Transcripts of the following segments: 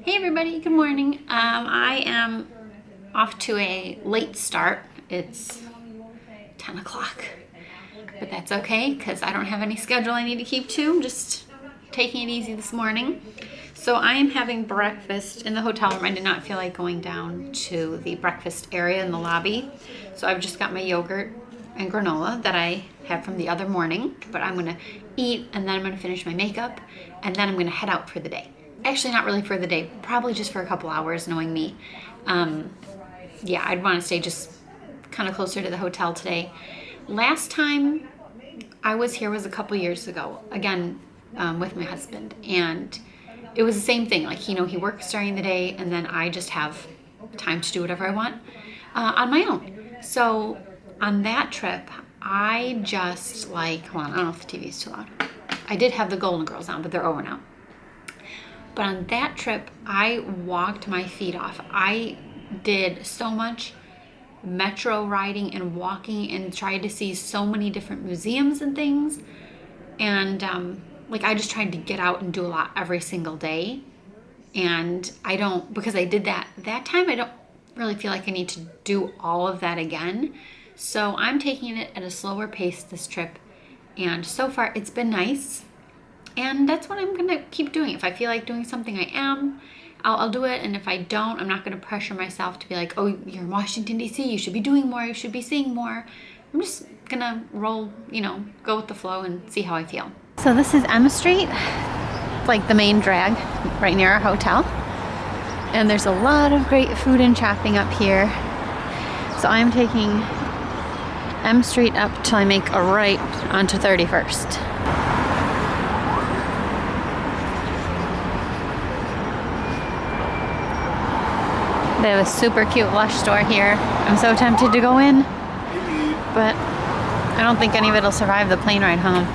Hey everybody, good morning. I am off to a late start. It's 10 o'clock, but that's okay because I don't have any schedule I need to keep to. I'm just taking it easy this morning. So I am having breakfast in the hotel room. I did not feel like going down to the breakfast area in the lobby. So I've just got my yogurt and granola that I had from the other morning, but I'm gonna eat and then I'm gonna finish my makeup and then I'm gonna head out for the day. Actually, not really for the day, probably just for a couple hours, knowing me. Yeah, I'd want to stay just kind of closer to the hotel today. Last time I was here was a couple years ago, again, with my husband, and it was the same thing. Like, he works during the day, and then I just have time to do whatever I want on my own. So on that trip, I just hold on, I don't know if the TV is too loud. I did have the Golden Girls on, but they're over now. But on that trip, I walked my feet off. I did so much metro riding and walking and tried to see so many different museums and things. And I just tried to get out and do a lot every single day. And because I did that time, I don't really feel like I need to do all of that again. So I'm taking it at a slower pace this trip. And so far, it's been nice. And that's what I'm gonna keep doing. If I feel like doing something, I'll do it. And if I don't, I'm not gonna pressure myself to be like, oh, you're in Washington, D.C., you should be doing more, you should be seeing more. I'm just gonna roll, go with the flow and see how I feel. So this is Emma Street, like the main drag right near our hotel. And there's a lot of great food and shopping up here. So I'm taking M Street up till I make a right onto 31st. They have a super cute Lush store here. I'm so tempted to go in, but I don't think any of it will survive the plane ride home.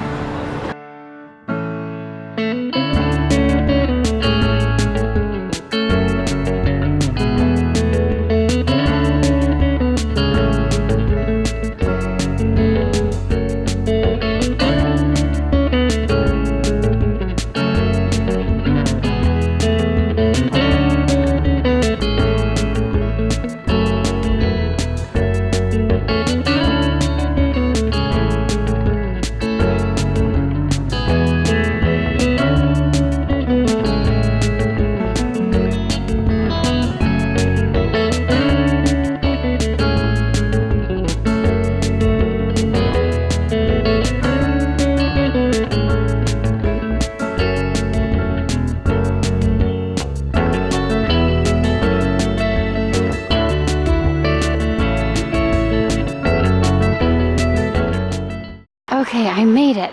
Okay, I made it.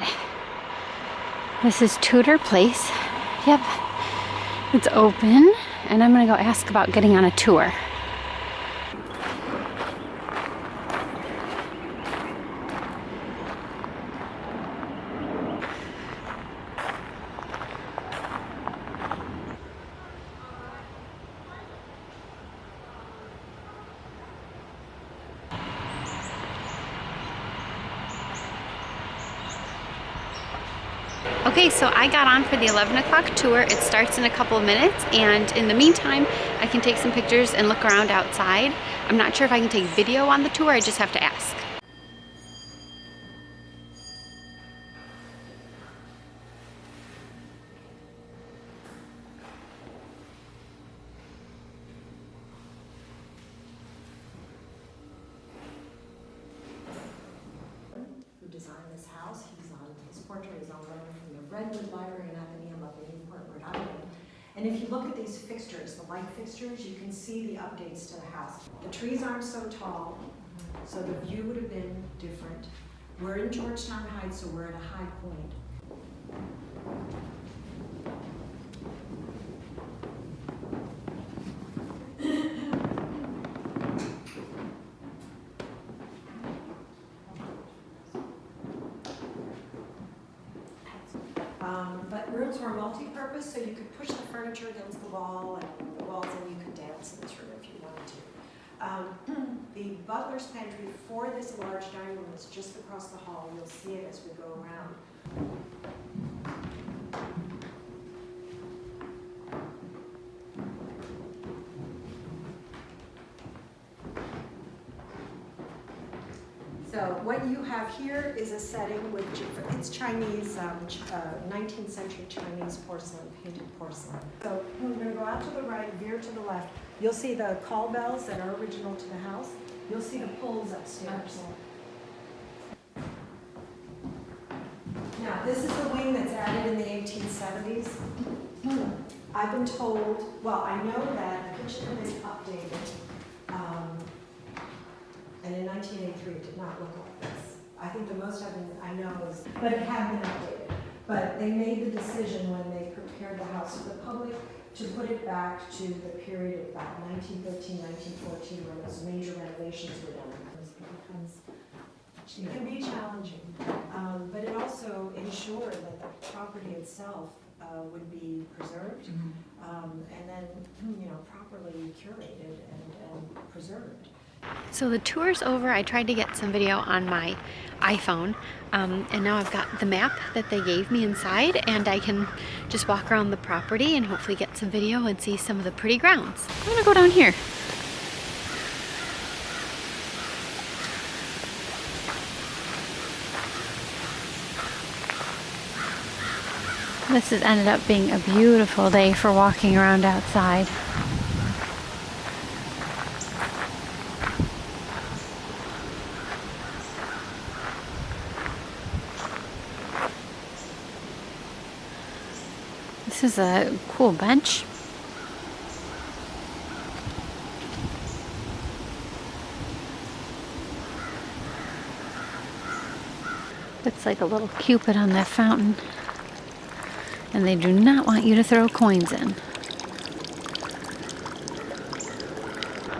This is Tudor Place. Yep, it's open, and I'm gonna go ask about getting on a tour. Okay, so I got on for the 11 o'clock tour. It starts in a couple of minutes, and in the meantime, I can take some pictures and look around outside. I'm not sure if I can take video on the tour, I just have to ask. Designed this house. His portrait is on loan from the Redwood Library and Athenaeum up in Newport, Rhode Island. And if you look at these fixtures, the light fixtures, you can see the updates to the house. The trees aren't so tall, so the view would have been different. We're in Georgetown Heights, so we're at a high point. But rooms were multi-purpose, so you could push the furniture against the wall and the walls, and you could dance in this room if you wanted to. The butler's pantry for this large dining room is just across the hall. You'll see it as we go around. So what you have here is a setting which, it's Chinese, 19th century Chinese porcelain, painted porcelain. So we're gonna go out to the right, veer to the left. You'll see the call bells that are original to the house. You'll see the poles upstairs. Now, this is the wing that's added in the 1870s. I've been told, well, I know that the kitchen had been updated, and in 1983 it did not look like this. I think the most I know is, but it had been updated. But they made the decision when they prepared the house for the public to put it back to the period of about 1913, 1914, when those major renovations were done. It can be challenging, but it also ensured that the property itself would be preserved, and then, properly curated and preserved. So the tour's over. I tried to get some video on my iPhone, and now I've got the map that they gave me inside, and I can just walk around the property and hopefully get some video and see some of the pretty grounds. I'm gonna go down here. This has ended up being a beautiful day for walking around outside. This is a cool bench. It's like a little cupid on that fountain. And they do not want you to throw coins in.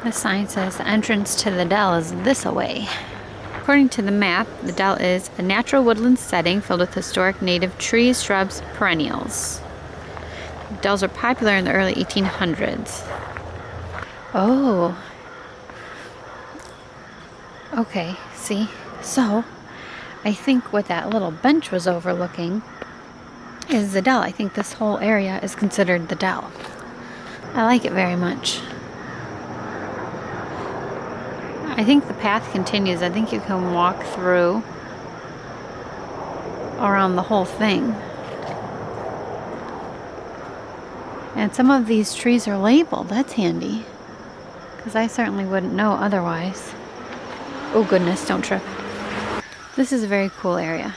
The sign says the entrance to the dell is this away. According to the map, the dell is a natural woodland setting filled with historic native trees, shrubs, perennials. Dells are popular in the early 1800s. Oh. Okay, see? So, I think what that little bench was overlooking is the dell. I think this whole area is considered the dell. I like it very much. I think the path continues. I think you can walk through around the whole thing. And some of these trees are labeled. That's handy, because I certainly wouldn't know otherwise. Oh goodness, don't trip. This is a very cool area.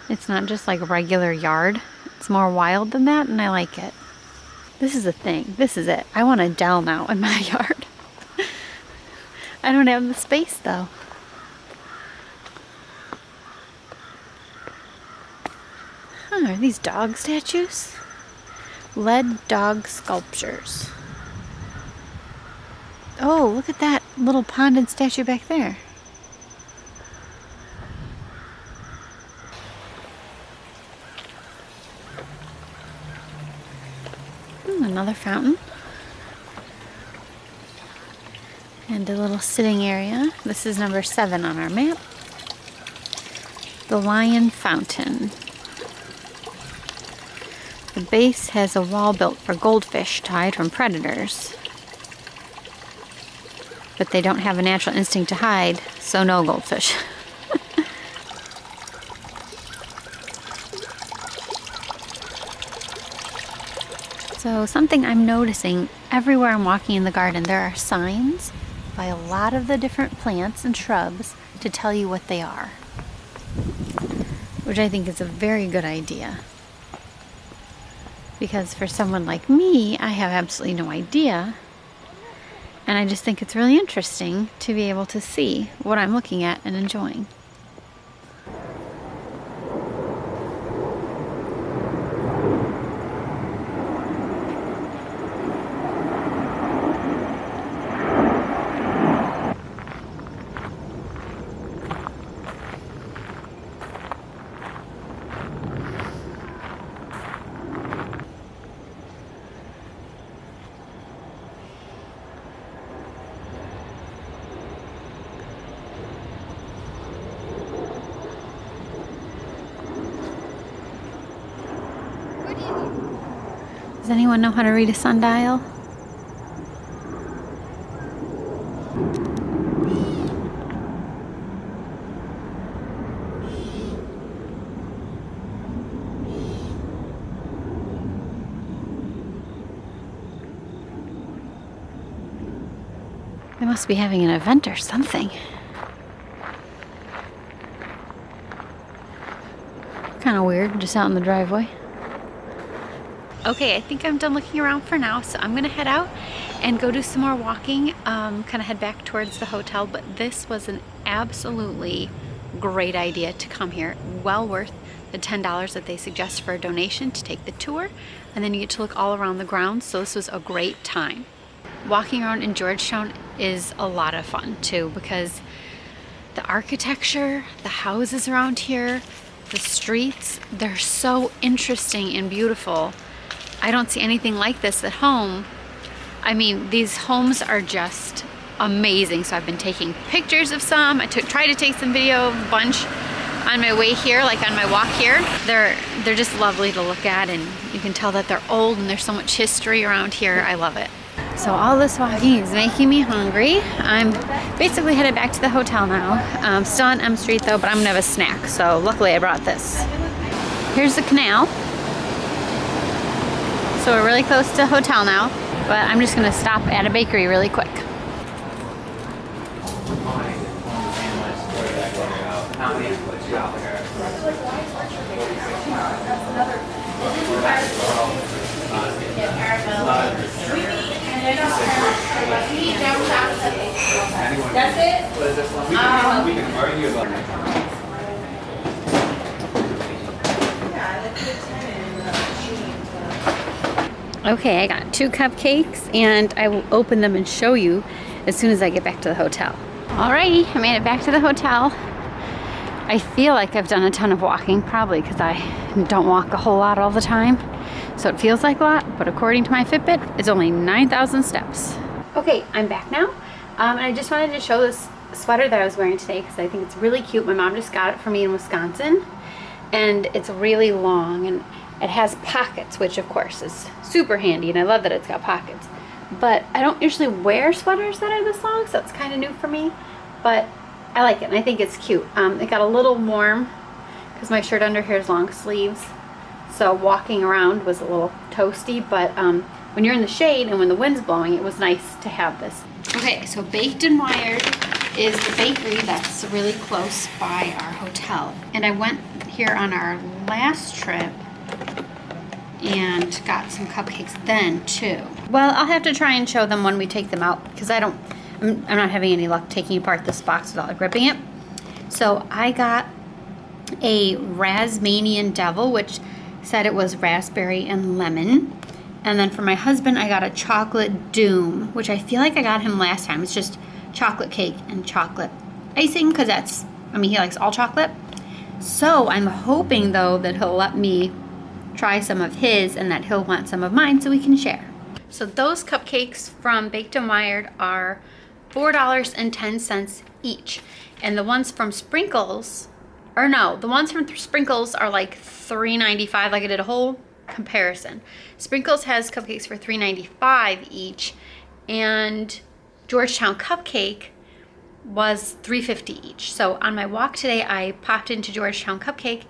It's not just like a regular yard. It's more wild than that, and I like it. This is a thing. This is it. I want a dell now in my yard. I don't have the space though. Huh, are these dog statues? Lead dog sculptures. Oh, look at that little ponded statue back there. Another fountain. And a little sitting area. This is number 7 on our map. The Lion Fountain. The base has a wall built for goldfish to hide from predators. But they don't have a natural instinct to hide, so no goldfish. So something I'm noticing everywhere I'm walking in the garden, there are signs by a lot of the different plants and shrubs to tell you what they are, which I think is a very good idea. Because for someone like me, I have absolutely no idea, and I just think it's really interesting to be able to see what I'm looking at and enjoying. Does anyone know how to read a sundial? They must be having an event or something. Kind of weird, just out in the driveway. Okay, I think I'm done looking around for now, so I'm gonna head out and go do some more walking, kind of head back towards the hotel. But this was an absolutely great idea to come here. Well worth the $10 that they suggest for a donation to take the tour, and then you get to look all around the grounds, so this was a great time. Walking around in Georgetown is a lot of fun too, because the architecture, the houses around here, the streets, they're so interesting and beautiful. I don't see anything like this at home. I mean, these homes are just amazing. So I've been taking pictures of some. I tried to take some video of a bunch on my way here, like on my walk here. They're just lovely to look at, and you can tell that they're old and there's so much history around here. I love it. So all this walking is making me hungry. I'm basically headed back to the hotel now. Still on M Street though, but I'm gonna have a snack. So luckily I brought this. Here's the canal. So we're really close to the hotel now, but I'm just gonna stop at a bakery really quick. That's it? We can argue about it. Okay, I got 2 cupcakes, and I will open them and show you as soon as I get back to the hotel. Alrighty, I made it back to the hotel. I feel like I've done a ton of walking, probably because I don't walk a whole lot all the time. So it feels like a lot, but according to my Fitbit, it's only 9,000 steps. Okay, I'm back now. And I just wanted to show this sweater that I was wearing today because I think it's really cute. My mom just got it for me in Wisconsin, and it's really long, and it has pockets, which of course is super handy, and I love that it's got pockets. But I don't usually wear sweaters that are this long, so it's kind of new for me, but I like it, and I think it's cute. It got a little warm because my shirt under here is long sleeves, so walking around was a little toasty, but when you're in the shade and when the wind's blowing, it was nice to have this. Okay, so Baked and Wired is the bakery that's really close by our hotel. And I went here on our last trip and got some cupcakes then too. Well, I'll have to try and show them when we take them out, because I'm not having any luck taking apart this box without like ripping it. So I got a Rasmanian Devil, which said it was raspberry and lemon. And then for my husband, I got a Chocolate Doom, which I feel like I got him last time. It's just chocolate cake and chocolate icing, because he likes all chocolate. So I'm hoping though that he'll let me try some of his and that he'll want some of mine so we can share. So those cupcakes from Baked and Wired are $4.10 each. And the ones from Sprinkles, the ones from Sprinkles are like $3.95. Like I did a whole comparison. Sprinkles has cupcakes for $3.95 each, and Georgetown Cupcake was $3.50 each. So on my walk today, I popped into Georgetown Cupcake,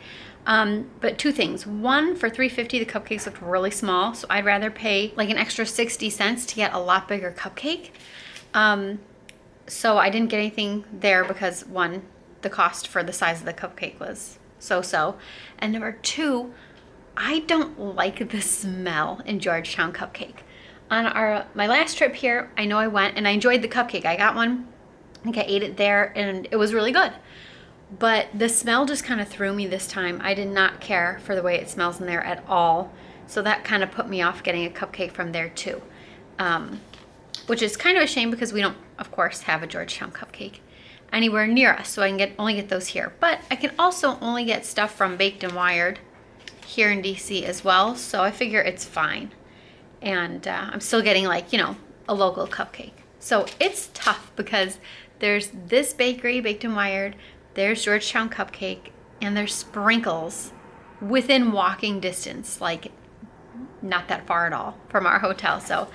but 2 things. One, for $3.50, the cupcakes looked really small, so I'd rather pay like an extra 60 cents to get a lot bigger cupcake. So I didn't get anything there because 1, the cost for the size of the cupcake was so-so, and number 2, I don't like the smell in Georgetown Cupcake. On my last trip here, I know I went and I enjoyed the cupcake. I got one, I think I ate it there, and it was really good. But the smell just kind of threw me this time. I did not care for the way it smells in there at all. So that kind of put me off getting a cupcake from there too. Which is kind of a shame because we don't, of course, have a Georgetown Cupcake anywhere near us. So I can only get those here. But I can also only get stuff from Baked and Wired here in DC as well, so I figure it's fine. And I'm still getting like, a local cupcake. So it's tough because there's this bakery, Baked and Wired, there's Georgetown Cupcake, and there's Sprinkles within walking distance, like not that far at all from our hotel. So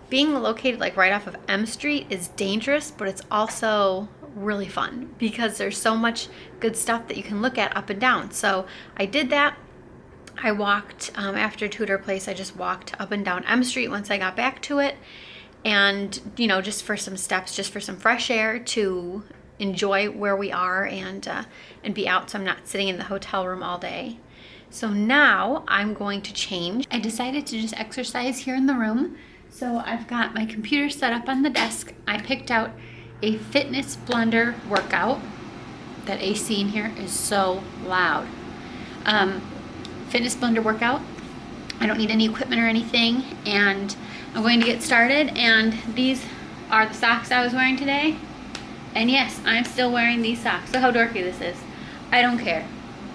being located like right off of M Street is dangerous, but it's also really fun because there's so much good stuff that you can look at up and down. So I did that. I walked, after Tudor Place, I just walked up and down M Street once I got back to it. and, you know, just for some steps, just for some fresh air to enjoy where we are and be out so I'm not sitting in the hotel room all day. So now I'm going to change. I decided to just exercise here in the room. So I've got my computer set up on the desk. I picked out a Fitness Blender workout. That AC in here is so loud. Fitness Blender workout. I don't need any equipment or anything, and I'm going to get started. And these are the socks I was wearing today. And yes, I'm still wearing these socks. So how dorky this is. I don't care.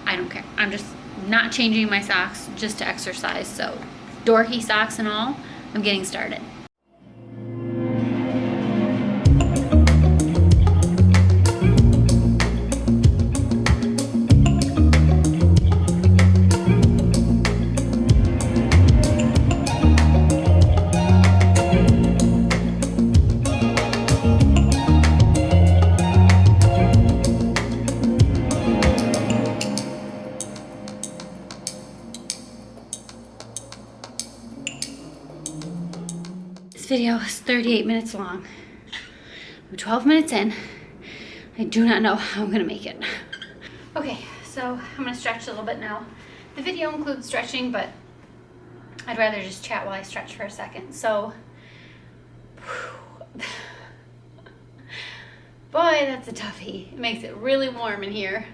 I don't care. I'm just not changing my socks just to exercise. So dorky socks and all, I'm getting started. This video is 38 minutes long. I'm 12 minutes in. I do not know how I'm gonna make it. Okay, so I'm gonna stretch a little bit now. The video includes stretching, but I'd rather just chat while I stretch for a second. So, boy, that's a toughie. It makes it really warm in here.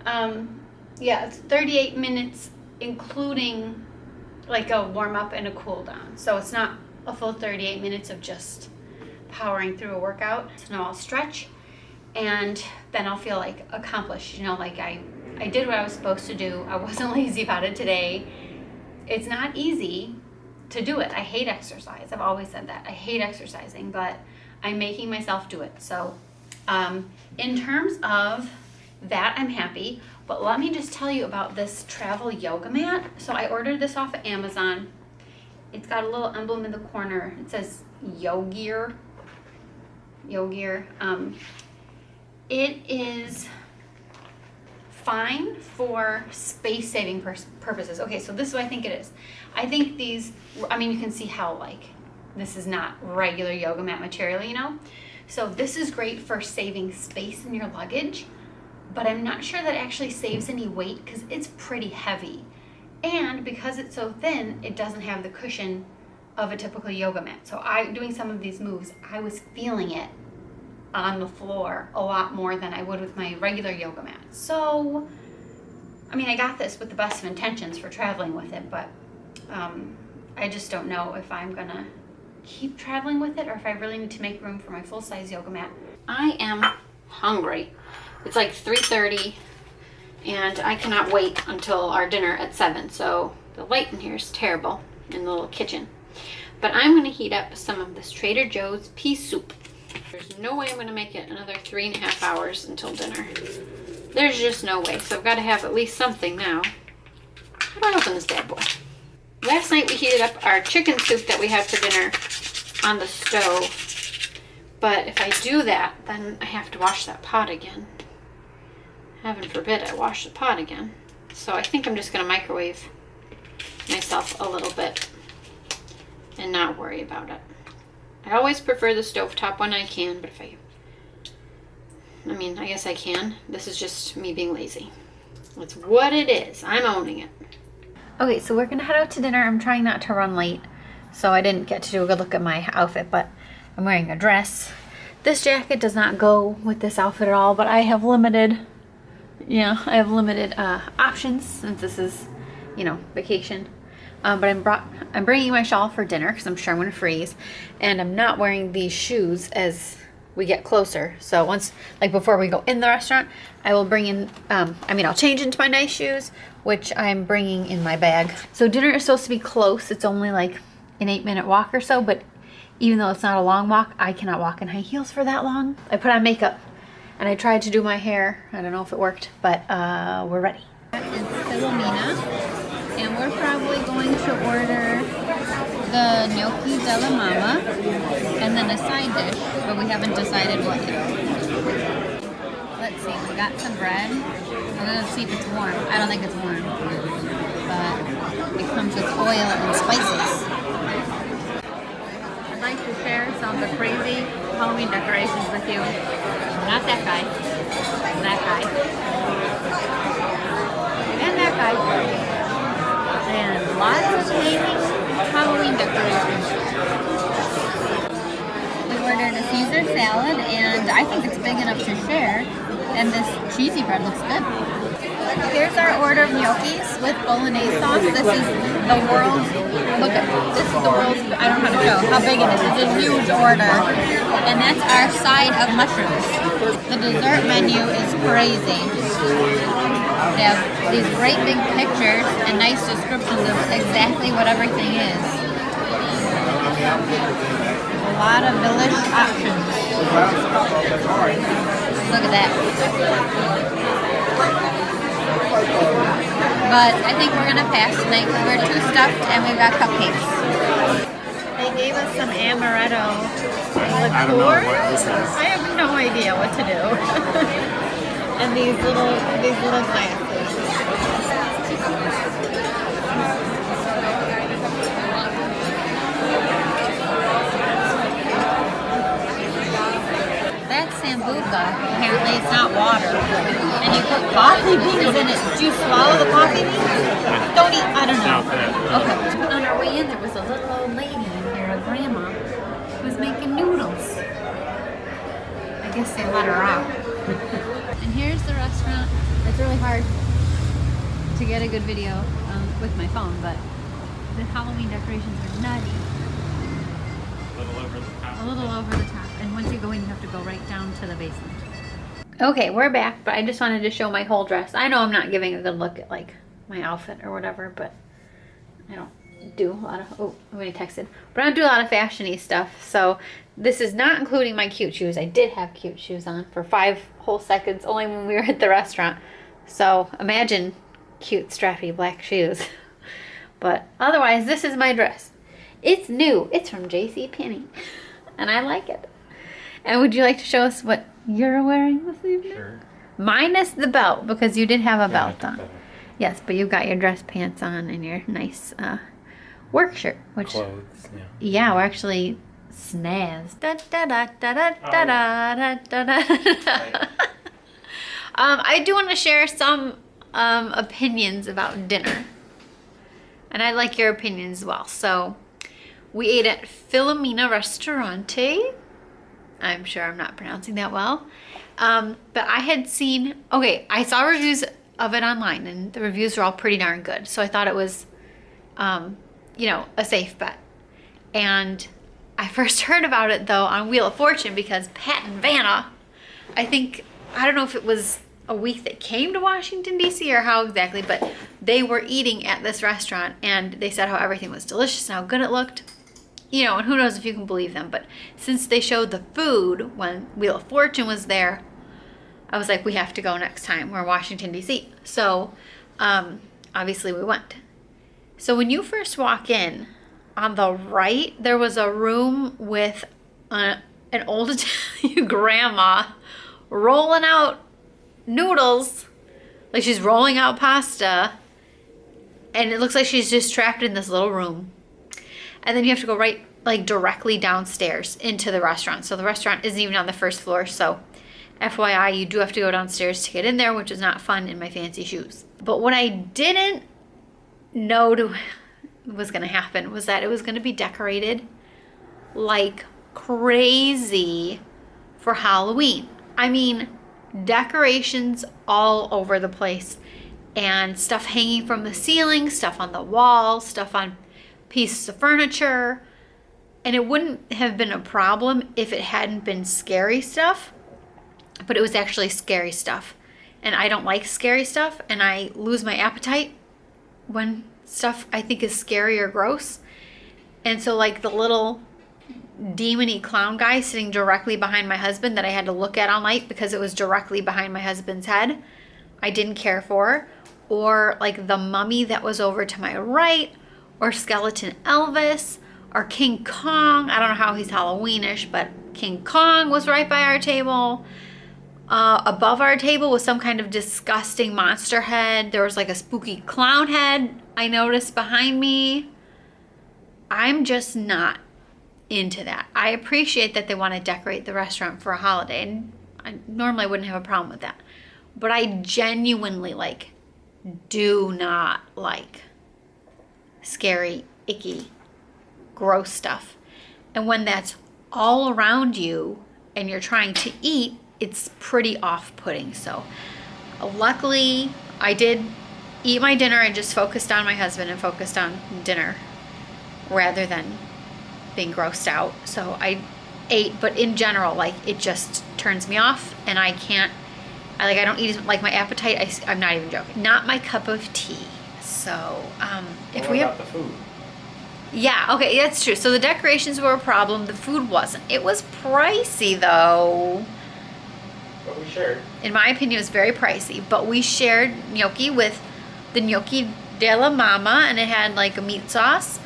Yeah, it's 38 minutes, including like a warm up and a cool down. So it's not a full 38 minutes of just powering through a workout. So now I'll stretch, and then I'll feel like accomplished, you know, like I did what I was supposed to do. I wasn't lazy about it today. It's not easy to do it. I hate exercise. I've always said that. I hate exercising, but I'm making myself do it. So in terms of that, I'm happy. But let me just tell you about this travel yoga mat. So I ordered this off of Amazon. It's got a little emblem in the corner. It says Yogear. Yogear. It is fine for space-saving purposes. Okay, so this is what I think it is. I think these, I mean, you can see how, like, this is not regular yoga mat material, you know? So this is great for saving space in your luggage, but I'm not sure that actually saves any weight because it's pretty heavy. And because it's so thin, it doesn't have the cushion of a typical yoga mat. So doing some of these moves, I was feeling it on the floor a lot more than I would with my regular yoga mat. So, I mean, I got this with the best of intentions for traveling with it, but I just don't know if I'm gonna keep traveling with it or if I really need to make room for my full-size yoga mat. I am hungry. It's like 3:30 and I cannot wait until our dinner at 7. So the light in here is terrible in the little kitchen. But I'm gonna heat up some of this Trader Joe's pea soup. There's no way I'm gonna make it another 3.5 hours until dinner. There's just no way. So I've gotta have at least something now. How do I open this bad boy? Last night we heated up our chicken soup that we had for dinner on the stove. But if I do that, then I have to wash that pot again. Heaven forbid I wash the pot again. So I think I'm just gonna microwave myself a little bit and not worry about it. I always prefer the stovetop when I can, but I guess I can. This is just me being lazy. It's what it is. I'm owning it. Okay, so we're gonna head out to dinner. I'm trying not to run late, so I didn't get to do a good look at my outfit, but I'm wearing a dress. This jacket does not go with this outfit at all, but I have limited options since this is, vacation. But I'm bringing my shawl for dinner because I'm sure I'm gonna freeze, and I'm not wearing these shoes as we get closer. So before we go in the restaurant, I will bring in, I'll change into my nice shoes, which I'm bringing in my bag. So dinner is supposed to be close. It's only like an 8-minute walk or so, but even though it's not a long walk, I cannot walk in high heels for that long. I put on makeup and I tried to do my hair. I don't know if it worked, but we're ready. That is Philomena, and we're probably going to order the gnocchi della mama and then a side dish, but we haven't decided what yet. Let's see, we got some bread. We're gonna see if it's warm. I don't think it's warm, but it comes with oil and spices. I'd like to share some of the crazy Halloween decorations with you. Not that guy. That guy. And that guy. And lots of hanging Halloween decorations. We ordered a Caesar salad, and I think it's big enough to share. And this cheesy bread looks good. Here's our order of gnocchis with bolognese sauce. This is the world's, look at this is the world's, I don't know how to show how big it is. It's a huge order. And that's our side of mushrooms. The dessert menu is crazy. They have these great big pictures and nice descriptions of exactly what everything is. A lot of delicious options. Look at that. But I think we're gonna pass tonight because we're too stuffed and we've got cupcakes. They gave us some amaretto liqueur. I don't know what this is. I have no idea what to do. And these little glasses. That's sambuca. Apparently it's not water. And you put coffee beans in it. Do you swallow the coffee beans? Don't eat. I don't know. Okay. On our way in, there was a little old lady in here, a grandma, who was making noodles. I guess they let her out. And here's the restaurant. It's really hard to get a good video with my phone, but the Halloween decorations are nutty. A little over the top. A little over the top. And once you go in, you have to go right down to the basement. Okay, we're back, but I just wanted to show my whole dress. I know I'm not giving a good look at like my outfit or whatever, but I don't do a lot of, oh, somebody texted. But I don't do a lot of fashiony stuff, so this is not including my cute shoes. I did have cute shoes on for 5 whole seconds, only when we were at the restaurant. So imagine cute strappy black shoes. But otherwise, this is my dress. It's new. It's from JCPenney, and I like it. And would you like to show us what you're wearing this evening? Sure. Minus the belt, because you did have a Yeah, belt on. Yes, but you've got your dress pants on and your nice work shirt, which Clothes, yeah. yeah, we're actually snazz. Da, da, da, da, da, da, da, da, da, da. I do want to share some opinions about dinner, and I'd like your opinions as well. So we ate at Filomena Ristorante. I'm sure I'm not pronouncing that well. But I had seen, okay, I saw reviews of it online, and the reviews were all pretty darn good. So I thought it was, you know, a safe bet. And I first heard about it, though, on Wheel of Fortune because Pat and Vanna, I don't know if it was a week that came to Washington, D.C. or how exactly, but they were eating at this restaurant, and they said how everything was delicious and how good it looked. You know, and who knows if you can believe them, but since they showed the food when Wheel of Fortune was there, I was like, we have to go next time. We're in Washington, D.C. So, obviously we went. So when you first walk in, on the right, there was a room with an old Italian grandma rolling out noodles, like she's rolling out pasta, and it looks like she's just trapped in this little room. And then you have to go right, like directly downstairs into the restaurant. So the restaurant isn't even on the first floor. So FYI, you do have to go downstairs to get in there, which is not fun in my fancy shoes. But what I didn't know was going to happen was that it was going to be decorated like crazy for Halloween. I mean, decorations all over the place, and stuff hanging from the ceiling, stuff on the wall, stuff on pieces of furniture. And it wouldn't have been a problem if it hadn't been scary stuff, but it was actually scary stuff. And I don't like scary stuff, and I lose my appetite when stuff I think is scary or gross. And so like the little demon-y clown guy sitting directly behind my husband that I had to look at all night because it was directly behind my husband's head, I didn't care for. Or like the mummy that was over to my right, or Skeleton Elvis, or King Kong. I don't know how he's Halloweenish, but King Kong was right by our table. Above our table was some kind of disgusting monster head. There was like a spooky clown head I noticed behind me. I'm just not into that. I appreciate that they want to decorate the restaurant for a holiday, and I normally wouldn't have a problem with that. But I genuinely do not like scary, icky, gross stuff. And when that's all around you and you're trying to eat, it's pretty off-putting. So luckily I did eat my dinner and just focused on my husband and focused on dinner rather than being grossed out. So I ate, but in general, it just turns me off, and I can't, I don't eat, my appetite, I'm not even joking. Not my cup of tea. So, if What we about have, the food? yeah, okay, that's true. So the decorations were a problem. The food wasn't. It was pricey though. But we shared. In my opinion, it was very pricey, but we shared gnocchi with the Gnocchi della Mama, and it had a meat sauce,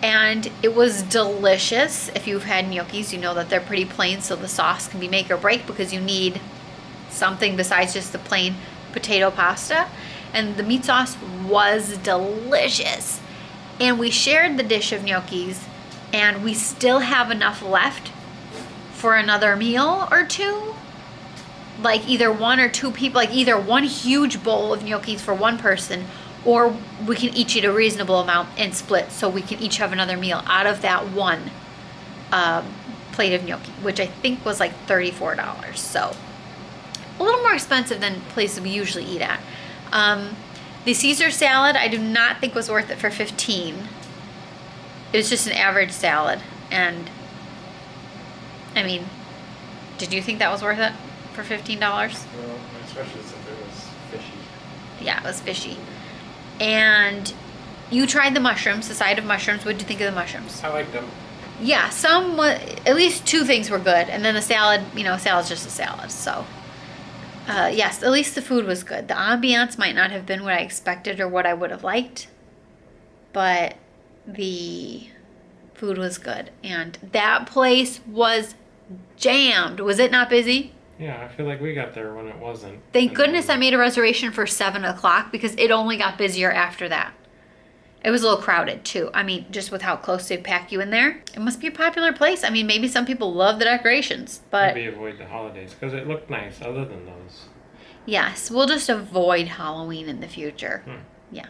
and it was delicious. If you've had gnocchis, you know that they're pretty plain, so the sauce can be make or break because you need something besides just the plain potato pasta, and the meat sauce was delicious. And we shared the dish of gnocchis, and we still have enough left for another meal or two. Either one or two people, either one huge bowl of gnocchis for one person, or we can each eat a reasonable amount and split so we can each have another meal out of that one plate of gnocchi, which I think was $34. So a little more expensive than places we usually eat at. The Caesar salad I do not think was worth it for $15. It was just an average salad, and I mean, did you think that was worth it for $15? Well, especially since it was fishy. Yeah, it was fishy. And you tried the mushrooms, the side of mushrooms. What did you think of the mushrooms? I liked them. Yeah, at least two things were good, and then the salad, salad's just a salad. So, yes, at least the food was good. The ambiance might not have been what I expected or what I would have liked, but the food was good. And that place was jammed. Was it not busy? Yeah, I feel like we got there when it wasn't. Thank And goodness I then- made a reservation for 7 o'clock because it only got busier after that. It was a little crowded too. I mean, just with how close they pack you in there. It must be a popular place. I mean, maybe some people love the decorations, but Maybe avoid the holidays because it looked nice other than those. yes, we'll just avoid Halloween in the future. Hmm. Yeah.